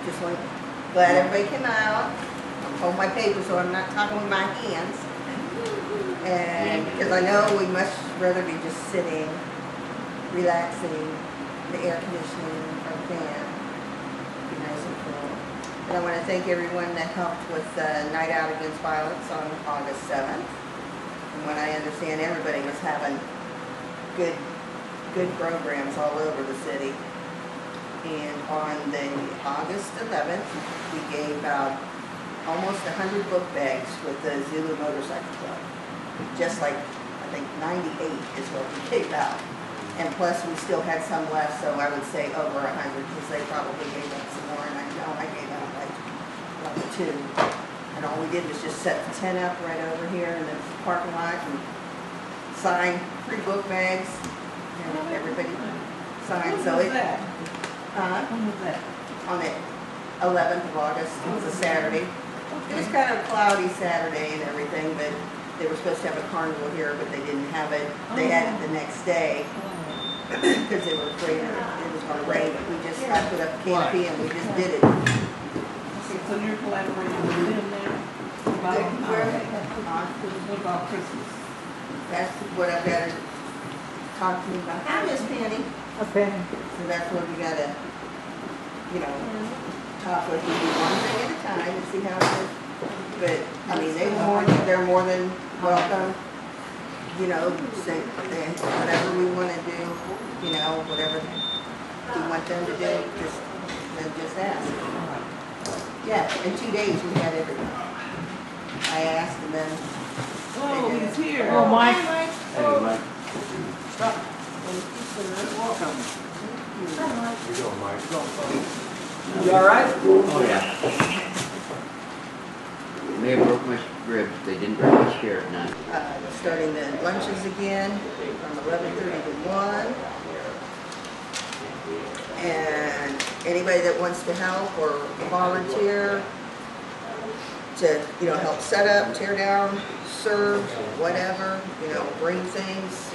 just want, glad everybody came out. I'm holding my paper so I'm not talking with my hands. And because I know we much rather be just sitting, relaxing, the air conditioning, our fan, be nice and cool. And I want to thank everyone that helped with the Night Out Against Violence on August 7th. And when I understand everybody was having good programs all over the city. And on the August 11th, we gave out almost 100 book bags with the Zulu Motorcycle Club. Just like, I think 98 is what we gave out. And plus we still had some left, so I would say over 100 because they probably gave out some more, and I know I gave out like 2. And all we did was just set the tent up right over here in the parking lot and sign free book bags, and everybody signed. So it, When was that? on the 11th of August, it was a Saturday. It was kind of a cloudy Saturday and everything, but they were supposed to have a carnival here, but they didn't have it. They had it the next day because they were afraid it was going to rain. But we just, I put up a canopy and we just did it. So you're collaborating with them now? What about Christmas? That's what I've got to talk to you about. Hi, Miss Penny. Okay. So that's what we got to, you know, talk with. We do one thing at a time and see how it is. But, I mean, they're more than welcome, you know, say whatever we want to do, you know, whatever we want them to do, just ask. Yeah, in 2 days we had everything. I asked and then. Oh, he's here. Oh, Mike. Hi, Mike. Hey, Mike. Stop. Welcome. Hi, Mike. How you doing, Mike? You all right? Oh, yeah. They broke my ribs. They didn't break my spirit, none. Starting the lunches again from 11:30 to 1. And anybody that wants to help or volunteer to, you know, help set up, tear down, serve, whatever, you know, bring things.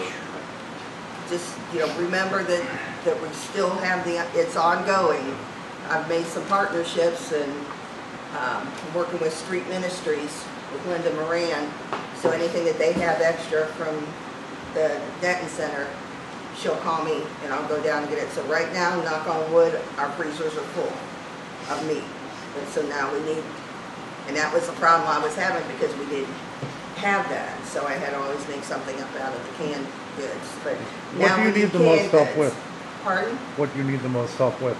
Just, you know, remember that we still have it's ongoing. I've made some partnerships and working with Street Ministries with Linda Moran. So anything that they have extra from the Denton Center, she'll call me and I'll go down and get it. So right now, knock on wood, our freezers are full of meat. And so now we need, and that was the problem I was having because we didn't have that. So I had to always make something up out of the canned goods. But What do you need the most help with? Pardon? What do you need the most help with?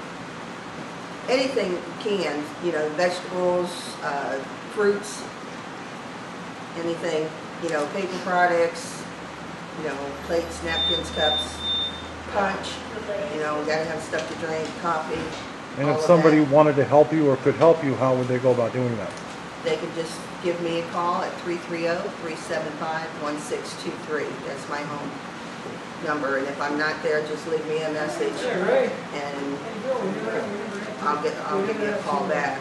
Anything canned, you know, vegetables, fruits, anything, you know, paper products, you know, plates, napkins, cups, punch, you know, gotta have stuff to drink, coffee. And if somebody wanted to help you or could help you, how would they go about doing that? They could just give me a call at 330-375-1623. That's my home number. And if I'm not there, just leave me a message and I'll give you a call back.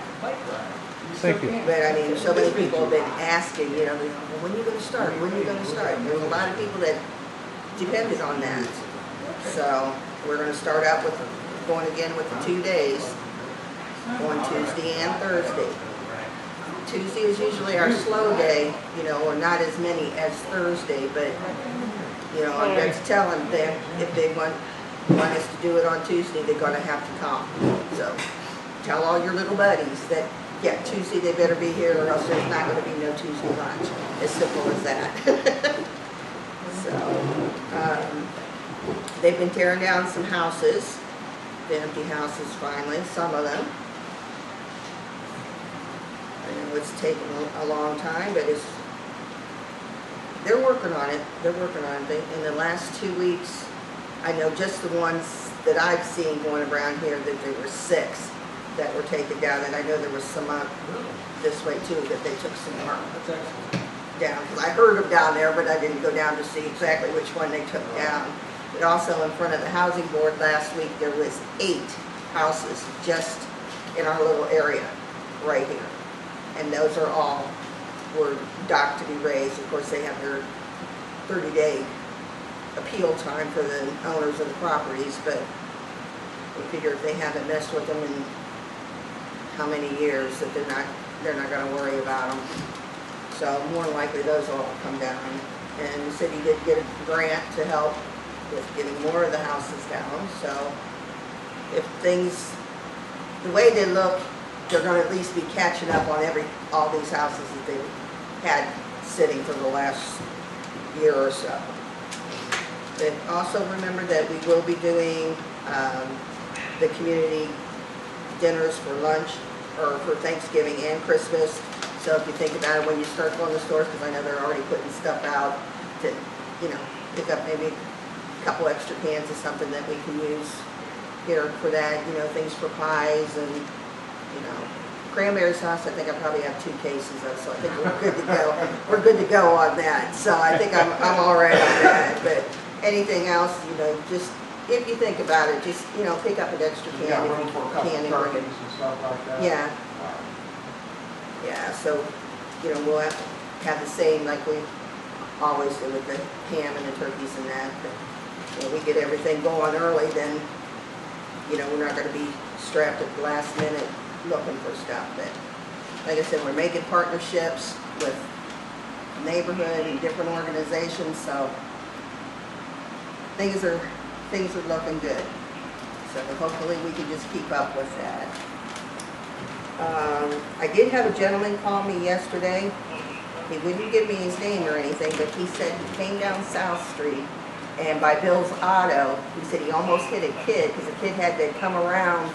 Thank you. But I mean, so many people have been asking, you know, well, when are you going to start? When are you going to start? There's a lot of people that depended on that. So we're going to start out with going again with the 2 days, on Tuesday and Thursday. Tuesday is usually our slow day, you know, or not as many as Thursday, but, you know, I'm going to tell them that if they want us to do it on Tuesday, they're going to have to come. So tell all your little buddies that, yeah, Tuesday they better be here or else there's not going to be no Tuesday lunch. As simple as that. So, they've been tearing down some houses, the empty houses finally, some of them. I know it's taken a long time, but they're working on it. They're working on it. In the last 2 weeks, I know just the ones that I've seen going around here that there were 6 that were taken down, and I know there was some this way too that they took some more down. Because I heard them down there, but I didn't go down to see exactly which one they took down. But also in front of the housing board last week, there was 8 houses just in our little area right here. And those are all were docked to be raised. Of course, they have their 30-day appeal time for the owners of the properties, but we figure if they haven't messed with them in how many years that they're not gonna worry about them. So more than likely those will all come down. And the city did get a grant to help with getting more of the houses down. So if things, the way they look, they're gonna at least be catching up on all these houses that they've had sitting for the last year or so. But also remember that we will be doing the community dinners for lunch, or for Thanksgiving and Christmas. So if you think about it when you start going to stores, because I know they're already putting stuff out to, you know, pick up maybe a couple extra cans of something that we can use here for that, you know, things for pies and, you know, cranberry sauce. I think I probably have 2 cases of, so I think we're good to go. We're good to go on that. So I think I'm all right on that. But anything else, you know, just if you think about it, just, you know, pick up an extra can. You got room for a couple can turkeys and stuff like that? Yeah. Yeah, so, you know, we'll have the same like we always do with the ham and the turkeys and that. But, you know, we get everything going early, then, you know, we're not going to be strapped at the last minute looking for stuff. But like I said, we're making partnerships with neighborhood and different organizations, so things are looking good. So hopefully we can just keep up with that. I did have a gentleman call me yesterday. He wouldn't give me his name or anything, but he said he came down South Street, and by Bill's Auto, he said he almost hit a kid because the kid had to come around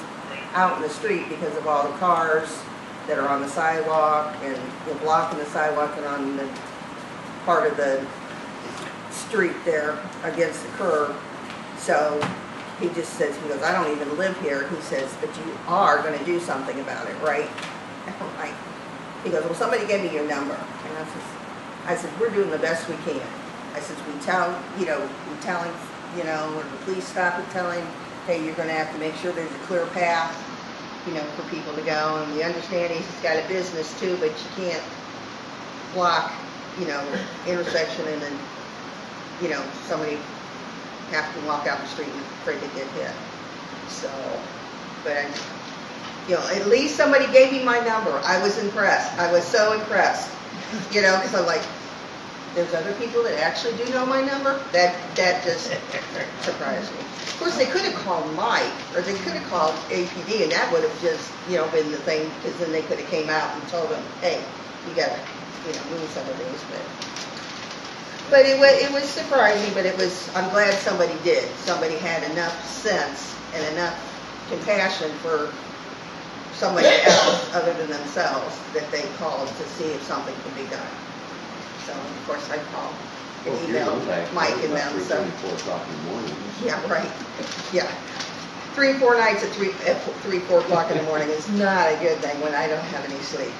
out in the street because of all the cars that are on the sidewalk and blocking the sidewalk and on the part of the street there against the curb. So he just says, he goes, I don't even live here. He says, but you are going to do something about it, right? I'm like, he goes, well, somebody gave me your number. And I said, we're doing the best we can. I said, we tell him, you know, or the police stop and tell him, hey, you're going to have to make sure there's a clear path, you know, for people to go. And we understand he's got a business too, but you can't block, you know, intersection and then, you know, somebody have to walk out the street and afraid to get hit. So, but you know, at least somebody gave me my number. I was impressed. I was so impressed. You know, because I'm like, there's other people that actually do know my number. That just surprised me. Of course, they could have called Mike, or they could have called APD, and that would have just, you know, been the thing, because then they could have came out and told them, hey, you gotta, you know, move some of these. But it was surprising, but I'm glad somebody did. Somebody had enough sense and enough compassion for somebody else other than themselves that they called to see if something could be done. So, of course, I called and emailed Mike and them. So 4 o'clock in the morning. Yeah, right. Yeah. 3 or 4 nights at 3, 4 o'clock in the morning is not a good thing when I don't have any sleep.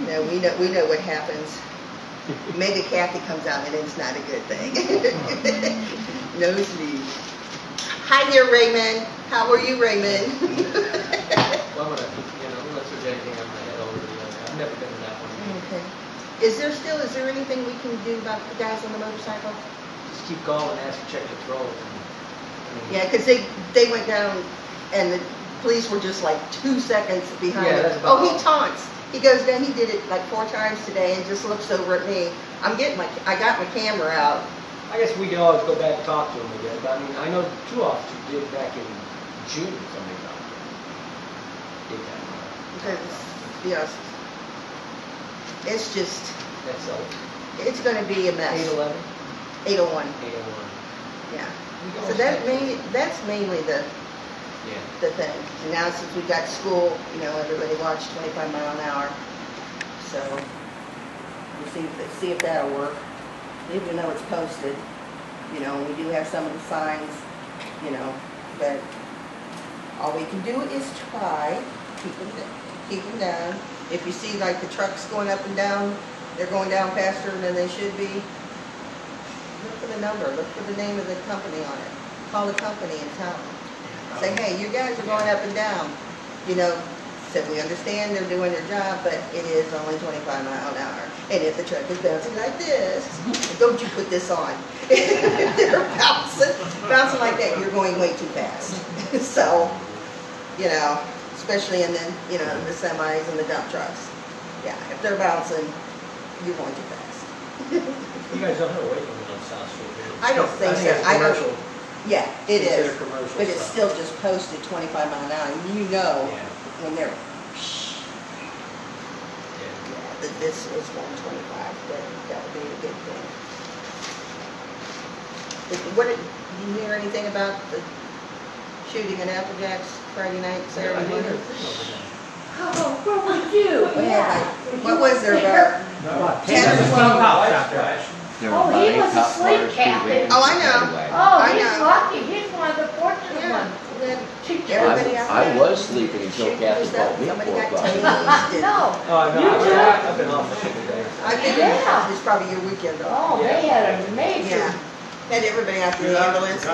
No, we know what happens. Maybe Kathy comes out and it's not a good thing. No sleep. Hi there, Raymond. How are you, Raymond? Well, unless there's anything on my head already, I've never been to that one. Okay. Is there anything we can do about the guys on the motorcycle? Just keep calling, ask to check the throw. Yeah, because they went down and the police were just like 2 seconds behind Yeah, him. that's about Oh, he all. taunts. He goes down, he did it like 4 times today and just looks over at me. I got my camera out. I guess we can always go back and talk to him again. But I mean, I know 2 officers did back in June or something about that. Did that. Because, yes, it's just, That's it's going to be a mess. 811? 801. 801. Yeah. We can So always that's mainly the thing. And now since we got school, you know, everybody watched 25 mile an hour. So we'll see if that'll work. Even though it's posted, you know, we do have some of the signs, you know, but all we can do is try, keep them down. If you see like the trucks going up and down, they're going down faster than they should be, look for the number, look for the name of the company on it. Call the company and tell them. Say, hey, you guys are going up and down. You know, said we understand they're doing their job, but it is only 25 mile an hour. And if the truck is bouncing like this, don't you put this on. If they're bouncing like that, you're going way too fast. So, you know, especially in the, you know, the semis and the dump trucks. Yeah, if they're bouncing, you're going too fast. You guys don't have a weight limit on South Street, do you? I don't think so. it's I don't- commercial. Yeah, it Consider is, commercial but it's stuff. still just posted 25 mile an hour, and you know Yeah, when they're, yeah. yeah, that this is 125, that would be a good thing. What did you hear anything about the shooting in Applejack's Friday night, I Saturday didn't morning? even think of that. Oh, where were you? We had like, what was there, about 10 or 12? There Oh, were he about was 8 cop asleep, cars, 2 Captain. vehicles, Oh, I and a know. paddy wagon. Oh, I he's know. lucky, he's one of the fortunate Yeah, ones. then Teacher. everybody out I there. was sleeping until shooting Kathy was that, called me at somebody 4 got o'clock. tased. No, Oh, no, You too? I've been off for 2 days. I think Yeah. it's probably your weekend though. oh, they had a major Yeah, had everybody out to the ambulance.